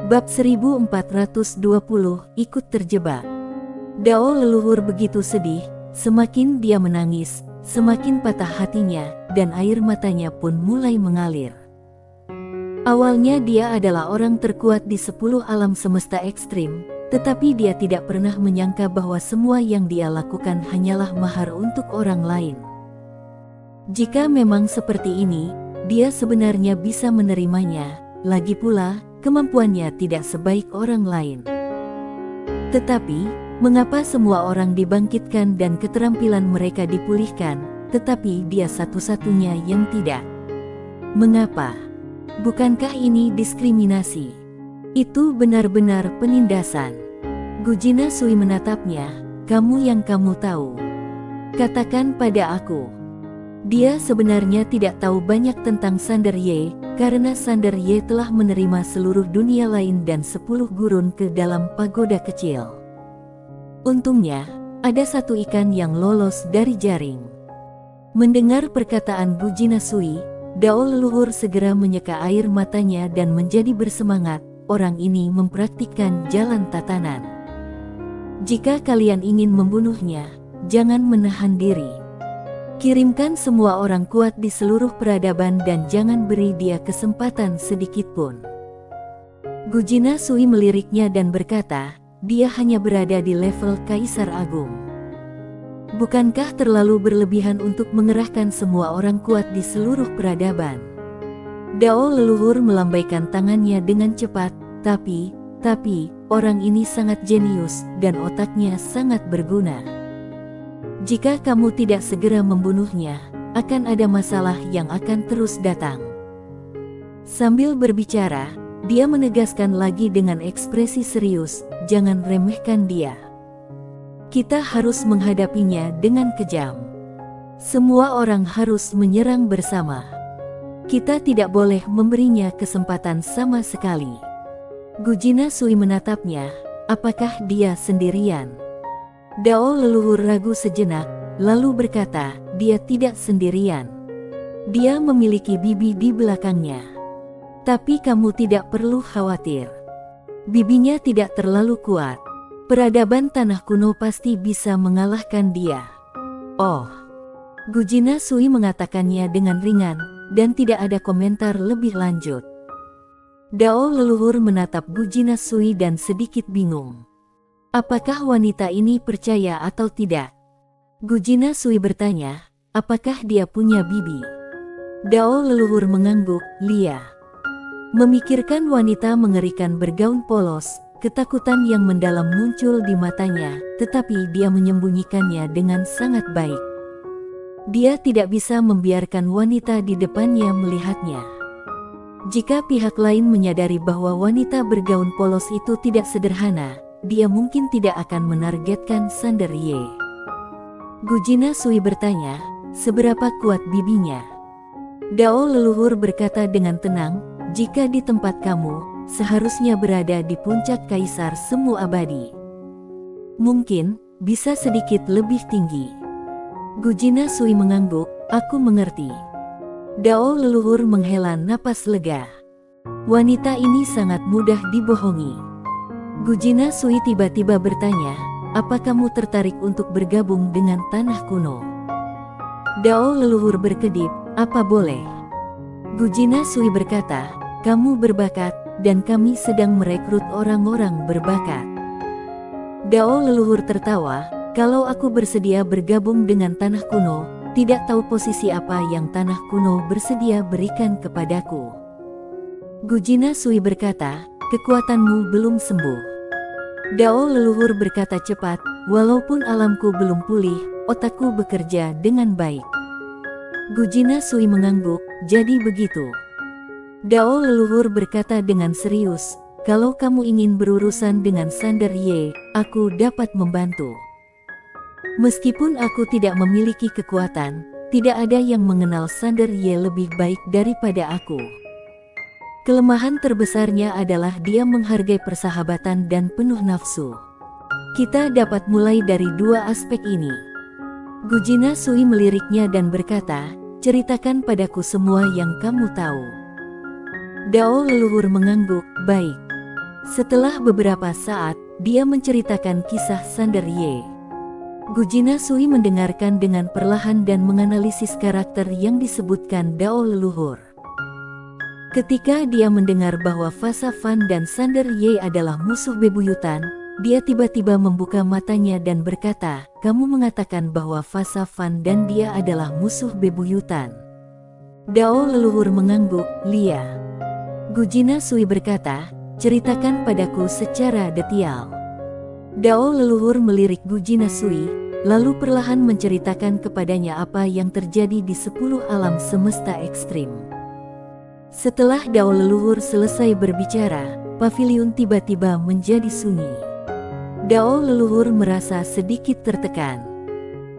Bab 1420, ikut terjebak. Dao leluhur begitu sedih, semakin dia menangis, semakin patah hatinya, dan air matanya pun mulai mengalir. Awalnya dia adalah orang terkuat di 10 alam semesta ekstrim, tetapi dia tidak pernah menyangka bahwa semua yang dia lakukan hanyalah mahar untuk orang lain. Jika memang seperti ini, dia sebenarnya bisa menerimanya, lagi pula, kemampuannya tidak sebaik orang lain. Tetapi, mengapa semua orang dibangkitkan dan keterampilan mereka dipulihkan, tetapi dia satu-satunya yang tidak? Mengapa? Bukankah ini diskriminasi? Itu benar-benar penindasan. Gujina Sui menatapnya. Kamu yang kamu tahu. Katakan pada aku. Dia sebenarnya tidak tahu banyak tentang Sander Ye, karena Sander Ye telah menerima seluruh dunia lain dan 10 gurun ke dalam pagoda kecil. Untungnya, ada satu ikan yang lolos dari jaring. Mendengar perkataan Gujina Sui, Dao leluhur segera menyeka air matanya dan menjadi bersemangat. Orang ini mempraktikkan jalan tatanan. Jika kalian ingin membunuhnya, jangan menahan diri. Kirimkan semua orang kuat di seluruh peradaban dan jangan beri dia kesempatan sedikitpun. Gujina Sui meliriknya dan berkata, dia hanya berada di level Kaisar Agung. Bukankah terlalu berlebihan untuk mengerahkan semua orang kuat di seluruh peradaban? Dao leluhur melambaikan tangannya dengan cepat, tapi, orang ini sangat jenius dan otaknya sangat berguna. Jika kamu tidak segera membunuhnya, akan ada masalah yang akan terus datang. Sambil berbicara, dia menegaskan lagi dengan ekspresi serius, jangan remehkan dia. Kita harus menghadapinya dengan kejam. Semua orang harus menyerang bersama. Kita tidak boleh memberinya kesempatan sama sekali. Gujina Sui menatapnya, apakah dia sendirian? Dao leluhur ragu sejenak, lalu berkata, dia tidak sendirian. Dia memiliki bibi di belakangnya. Tapi kamu tidak perlu khawatir. Bibinya tidak terlalu kuat. Peradaban tanah kuno pasti bisa mengalahkan dia. Oh. Gujina Sui mengatakannya dengan ringan, dan tidak ada komentar lebih lanjut. Dao leluhur menatap Gujina Sui dan sedikit bingung. Apakah wanita ini percaya atau tidak? Gujina Sui bertanya, apakah dia punya bibi? Dao leluhur mengangguk, Lia. Memikirkan wanita mengerikan bergaun polos, ketakutan yang mendalam muncul di matanya, tetapi dia menyembunyikannya dengan sangat baik. Dia tidak bisa membiarkan wanita di depannya melihatnya. Jika pihak lain menyadari bahwa wanita bergaun polos itu tidak sederhana, dia mungkin tidak akan menargetkan Sander Ye. Gujina Sui bertanya, seberapa kuat bibinya? Dao leluhur berkata dengan tenang, jika di tempat kamu, seharusnya berada di puncak Kaisar Semu Abadi. Mungkin, bisa sedikit lebih tinggi. Gujina Sui mengangguk, aku mengerti. Dao leluhur menghela napas lega. Wanita ini sangat mudah dibohongi. Gujina Sui tiba-tiba bertanya, apa kamu tertarik untuk bergabung dengan tanah kuno? Dao leluhur berkedip, apa boleh? Gujina Sui berkata, kamu berbakat, dan kami sedang merekrut orang-orang berbakat. Dao leluhur tertawa, kalau aku bersedia bergabung dengan tanah kuno, tidak tahu posisi apa yang tanah kuno bersedia berikan kepadaku. Gujina Sui berkata, kekuatanmu belum sembuh. Dao leluhur berkata cepat, walaupun alamku belum pulih, otakku bekerja dengan baik. Gujina Sui mengangguk, jadi begitu. Dao leluhur berkata dengan serius, kalau kamu ingin berurusan dengan Sander Ye, aku dapat membantu. Meskipun aku tidak memiliki kekuatan, tidak ada yang mengenal Sander Ye lebih baik daripada aku. Kelemahan terbesarnya adalah dia menghargai persahabatan dan penuh nafsu. Kita dapat mulai dari dua aspek ini. Gujina Sui meliriknya dan berkata, ceritakan padaku semua yang kamu tahu. Dao leluhur mengangguk, baik. Setelah beberapa saat, dia menceritakan kisah Sander Ye. Gujina Sui mendengarkan dengan perlahan dan menganalisis karakter yang disebutkan Dao leluhur. Ketika dia mendengar bahwa Fa Safan dan Sander Ye adalah musuh bebuyutan, dia tiba-tiba membuka matanya dan berkata, "Kamu mengatakan bahwa Fa Safan dan dia adalah musuh bebuyutan?" Dao leluhur mengangguk, "Lia." Gujina Sui berkata, "Ceritakan padaku secara detail." Dao leluhur melirik Gujina Sui, lalu perlahan menceritakan kepadanya apa yang terjadi di 10 alam semesta ekstrim. Setelah Dao leluhur selesai berbicara, paviliun tiba-tiba menjadi sunyi. Dao leluhur merasa sedikit tertekan.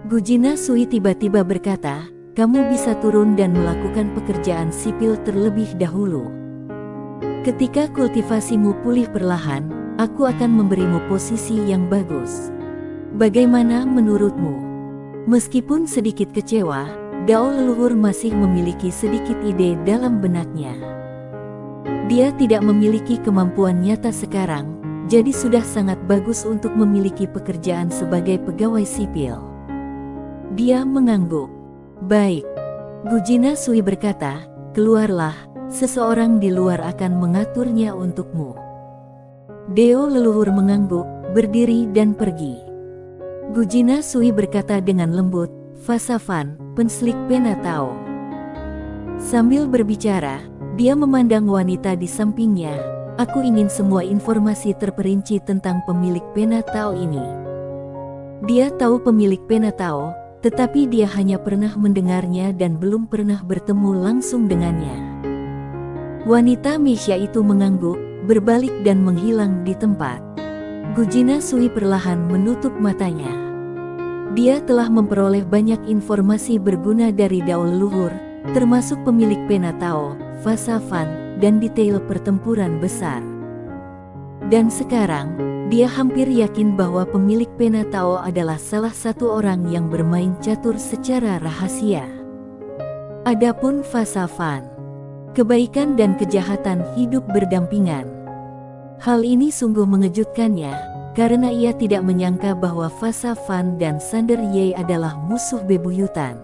Gujina Sui tiba-tiba berkata, "Kamu bisa turun dan melakukan pekerjaan sipil terlebih dahulu. Ketika kultivasimu pulih perlahan, aku akan memberimu posisi yang bagus. Bagaimana menurutmu?" Meskipun sedikit kecewa, Dao leluhur masih memiliki sedikit ide dalam benaknya. Dia tidak memiliki kemampuan nyata sekarang, jadi sudah sangat bagus untuk memiliki pekerjaan sebagai pegawai sipil. Dia mengangguk. "Baik." Gujina Sui berkata, "Keluarlah, seseorang di luar akan mengaturnya untukmu." Dao leluhur mengangguk, berdiri dan pergi. Gujina Sui berkata dengan lembut, "Fa Safan, penslik pena Tao." Sambil berbicara, dia memandang wanita di sampingnya. "Aku ingin semua informasi terperinci tentang pemilik pena Tao ini." Dia tahu pemilik pena Tao, tetapi dia hanya pernah mendengarnya dan belum pernah bertemu langsung dengannya. Wanita Mesya itu mengangguk, berbalik dan menghilang di tempat. Gujina Sui perlahan menutup matanya. Dia telah memperoleh banyak informasi berguna dari Dao leluhur, termasuk pemilik pena Tao, Fa Safan, dan detail pertempuran besar. Dan sekarang, dia hampir yakin bahwa pemilik pena Tao adalah salah satu orang yang bermain catur secara rahasia. Adapun Fa Safan, kebaikan dan kejahatan hidup berdampingan. Hal ini sungguh mengejutkannya, karena ia tidak menyangka bahwa Fa Safan dan Sander Ye adalah musuh bebuyutan.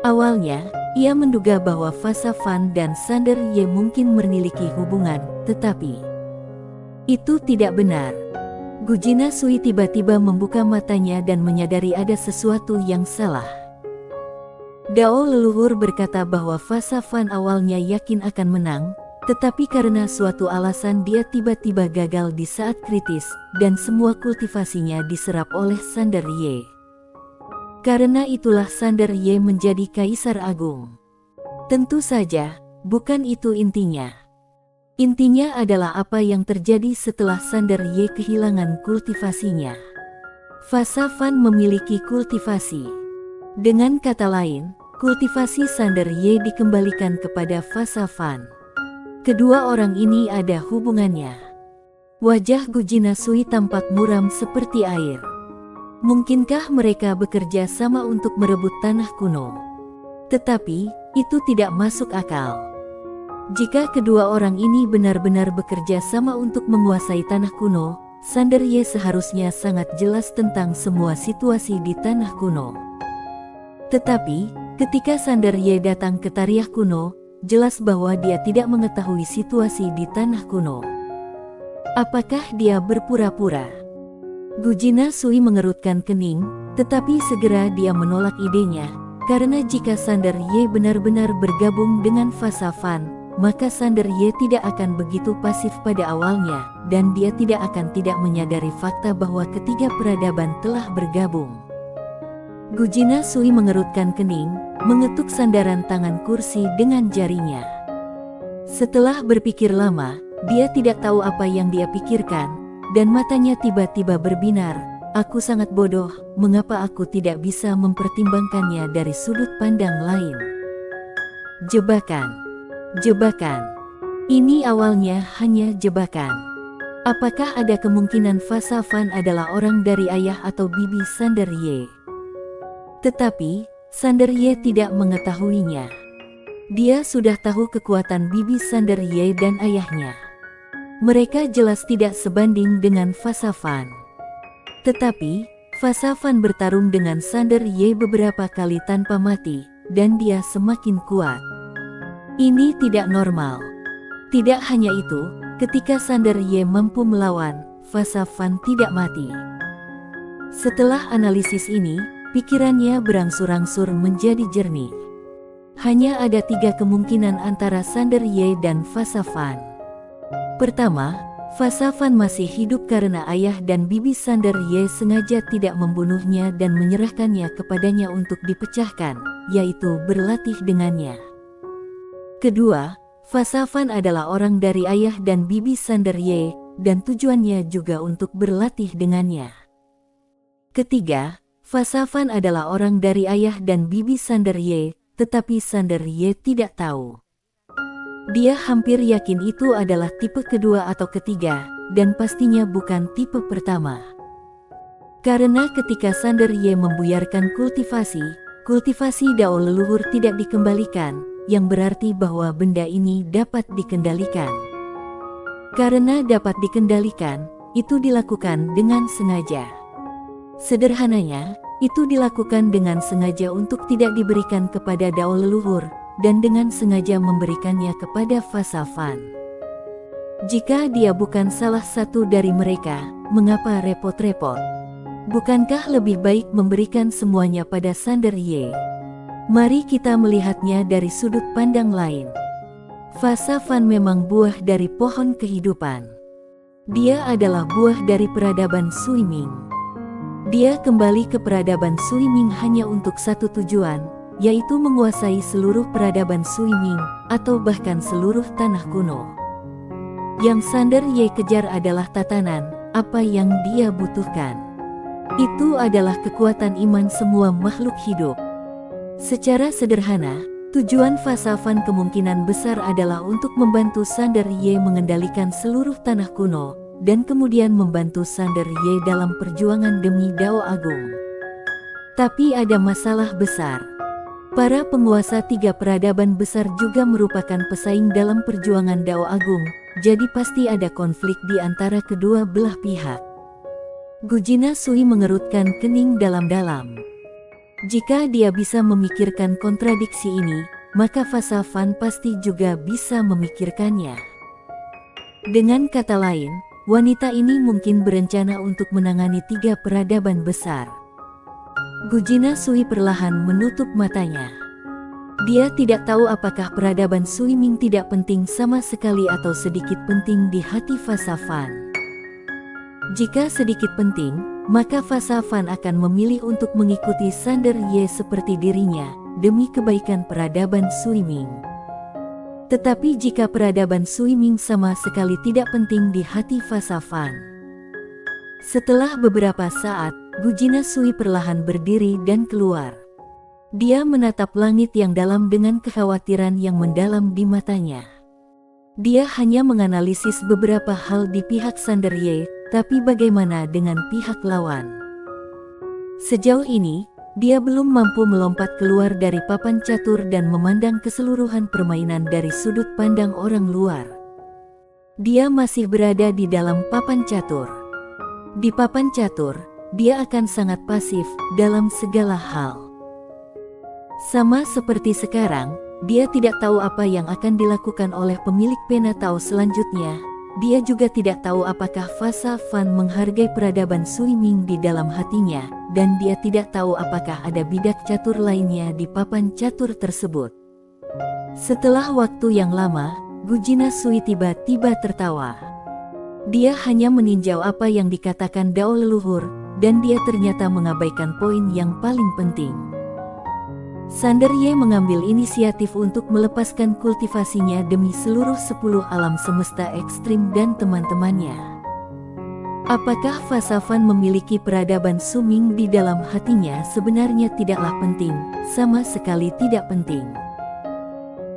Awalnya, ia menduga bahwa Fa Safan dan Sander Ye mungkin memiliki hubungan, tetapi itu tidak benar. Gujina Sui tiba-tiba membuka matanya dan menyadari ada sesuatu yang salah. Dao leluhur berkata bahwa Fa Safan awalnya yakin akan menang, tetapi karena suatu alasan dia tiba-tiba gagal di saat kritis, dan semua kultivasinya diserap oleh Sander Ye. Karena itulah Sander Ye menjadi Kaisar Agung. Tentu saja, bukan itu intinya. Intinya adalah apa yang terjadi setelah Sander Ye kehilangan kultivasinya. Fa Safan memiliki kultivasi. Dengan kata lain, kultivasi Sander Ye dikembalikan kepada Fa Safan. Kedua orang ini ada hubungannya. Wajah Gujina Sui tampak muram seperti air. Mungkinkah mereka bekerja sama untuk merebut tanah kuno? Tetapi, itu tidak masuk akal. Jika kedua orang ini benar-benar bekerja sama untuk menguasai tanah kuno, Sander Ye seharusnya sangat jelas tentang semua situasi di tanah kuno. Tetapi, ketika Sander Ye datang ke Tariah kuno, jelas bahwa dia tidak mengetahui situasi di tanah kuno. Apakah dia berpura-pura? Gujina Sui mengerutkan kening, tetapi segera dia menolak idenya, karena jika Sander Ye benar-benar bergabung dengan Fa Safan, maka Sander Ye tidak akan begitu pasif pada awalnya, dan dia tidak akan tidak menyadari fakta bahwa ketiga peradaban telah bergabung. Gujina Sui mengerutkan kening, mengetuk sandaran tangan kursi dengan jarinya. Setelah berpikir lama, dia tidak tahu apa yang dia pikirkan, dan matanya tiba-tiba berbinar. "Aku sangat bodoh, mengapa aku tidak bisa mempertimbangkannya dari sudut pandang lain?" Jebakan. Jebakan. Ini awalnya hanya jebakan. Apakah ada kemungkinan Fa Safan adalah orang dari ayah atau bibi Sander Ye? Tetapi, Sander Ye tidak mengetahuinya. Dia sudah tahu kekuatan bibi Sander Ye dan ayahnya. Mereka jelas tidak sebanding dengan Fasafan. Tetapi, Fasafan bertarung dengan Sander Ye beberapa kali tanpa mati, dan dia semakin kuat. Ini tidak normal. Tidak hanya itu, ketika Sander Ye mampu melawan, Fasafan tidak mati. Setelah analisis ini, pikirannya berangsur-angsur menjadi jernih. Hanya ada 3 kemungkinan antara Sander Ye dan Fasafan. Pertama, Fasafan masih hidup karena ayah dan bibi Sander Ye sengaja tidak membunuhnya dan menyerahkannya kepadanya untuk dipecahkan, yaitu berlatih dengannya. Kedua, Fasafan adalah orang dari ayah dan bibi Sander Ye, dan tujuannya juga untuk berlatih dengannya. Ketiga, Fasafan adalah orang dari ayah dan bibi Sander Ye, tetapi Sander Ye tidak tahu. Dia hampir yakin itu adalah tipe kedua atau ketiga, dan pastinya bukan tipe pertama. Karena ketika Sander Ye membuyarkan kultivasi Dao leluhur tidak dikembalikan, yang berarti bahwa benda ini dapat dikendalikan. Karena dapat dikendalikan, itu dilakukan dengan sengaja. Sederhananya, itu dilakukan dengan sengaja untuk tidak diberikan kepada Dao leluhur, dan dengan sengaja memberikannya kepada Fasafan. Jika dia bukan salah satu dari mereka, mengapa repot-repot? Bukankah lebih baik memberikan semuanya pada Sander Ye? Mari kita melihatnya dari sudut pandang lain. Fasafan memang buah dari pohon kehidupan. Dia adalah buah dari peradaban Suiming. Dia kembali ke peradaban Suiming hanya untuk satu tujuan, yaitu menguasai seluruh peradaban Suiming, atau bahkan seluruh tanah kuno. Yang Sander Ye kejar adalah tatanan, apa yang dia butuhkan. Itu adalah kekuatan iman semua makhluk hidup. Secara sederhana, tujuan Fasafan kemungkinan besar adalah untuk membantu Sander Ye mengendalikan seluruh tanah kuno, dan kemudian membantu Sander Ye dalam perjuangan demi Dao Agung. Tapi ada masalah besar. Para penguasa 3 peradaban besar juga merupakan pesaing dalam perjuangan Dao Agung, jadi pasti ada konflik di antara kedua belah pihak. Gujina Sui mengerutkan kening dalam-dalam. Jika dia bisa memikirkan kontradiksi ini, maka Fasafan pasti juga bisa memikirkannya. Dengan kata lain, wanita ini mungkin berencana untuk menangani 3 peradaban besar. Gujina Sui perlahan menutup matanya. Dia tidak tahu apakah peradaban Suiming tidak penting sama sekali atau sedikit penting di hati Fasafan. Jika sedikit penting, maka Fasafan akan memilih untuk mengikuti Sander Ye seperti dirinya, demi kebaikan peradaban Suiming. Tetapi jika peradaban Suiming sama sekali tidak penting di hati Fasafan. Setelah beberapa saat, Gujina Sui perlahan berdiri dan keluar. Dia menatap langit yang dalam dengan kekhawatiran yang mendalam di matanya. Dia hanya menganalisis beberapa hal di pihak Sander Ye, tapi bagaimana dengan pihak lawan? Sejauh ini, dia belum mampu melompat keluar dari papan catur dan memandang keseluruhan permainan dari sudut pandang orang luar. Dia masih berada di dalam papan catur. Di papan catur, dia akan sangat pasif dalam segala hal. Sama seperti sekarang, dia tidak tahu apa yang akan dilakukan oleh pemilik pena Tao selanjutnya. Dia juga tidak tahu apakah Fasafan menghargai peradaban Suiming di dalam hatinya, dan dia tidak tahu apakah ada bidak catur lainnya di papan catur tersebut. Setelah waktu yang lama, Gujina Sui tiba-tiba tertawa. Dia hanya meninjau apa yang dikatakan Dao leluhur, dan dia ternyata mengabaikan poin yang paling penting. Sander Ye mengambil inisiatif untuk melepaskan kultivasinya demi seluruh 10 alam semesta ekstrim dan teman-temannya. Apakah Fasafan memiliki peradaban Suming di dalam hatinya sebenarnya tidaklah penting, sama sekali tidak penting.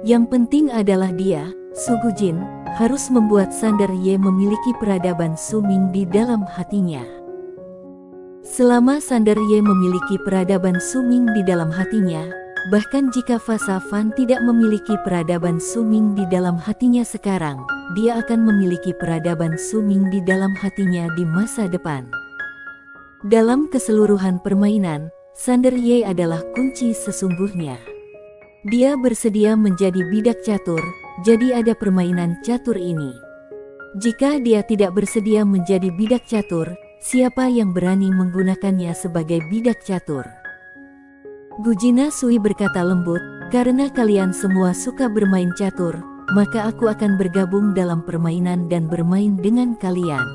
Yang penting adalah dia, Sugujin, harus membuat Sander Ye memiliki peradaban Suming di dalam hatinya. Selama Sander Ye memiliki peradaban Suming di dalam hatinya, Bahkan jika Fasa Fan tidak memiliki peradaban Suming di dalam hatinya sekarang, dia akan memiliki peradaban Suming di dalam hatinya di masa depan. Dalam keseluruhan permainan, Sander Ye adalah kunci sesungguhnya. Dia bersedia menjadi bidak catur, jadi ada permainan catur ini. Jika dia tidak bersedia menjadi bidak catur, siapa yang berani menggunakannya sebagai bidak catur? Gujina Sui berkata lembut, karena kalian semua suka bermain catur, maka aku akan bergabung dalam permainan dan bermain dengan kalian.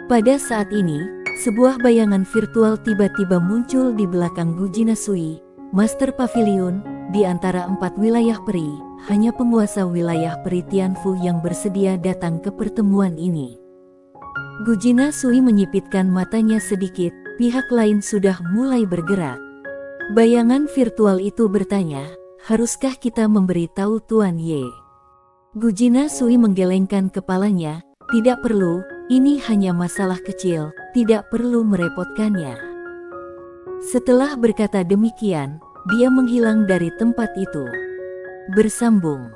Pada saat ini, sebuah bayangan virtual tiba-tiba muncul di belakang Gujina Sui, Master Pavilion, di antara 4 wilayah peri, hanya penguasa wilayah peri Tianfu yang bersedia datang ke pertemuan ini. Gujina Sui menyipitkan matanya sedikit, pihak lain sudah mulai bergerak. Bayangan virtual itu bertanya, haruskah kita memberitahu Tuan Ye? Gujina Sui menggelengkan kepalanya, tidak perlu, ini hanya masalah kecil, tidak perlu merepotkannya. Setelah berkata demikian, dia menghilang dari tempat itu. Bersambung.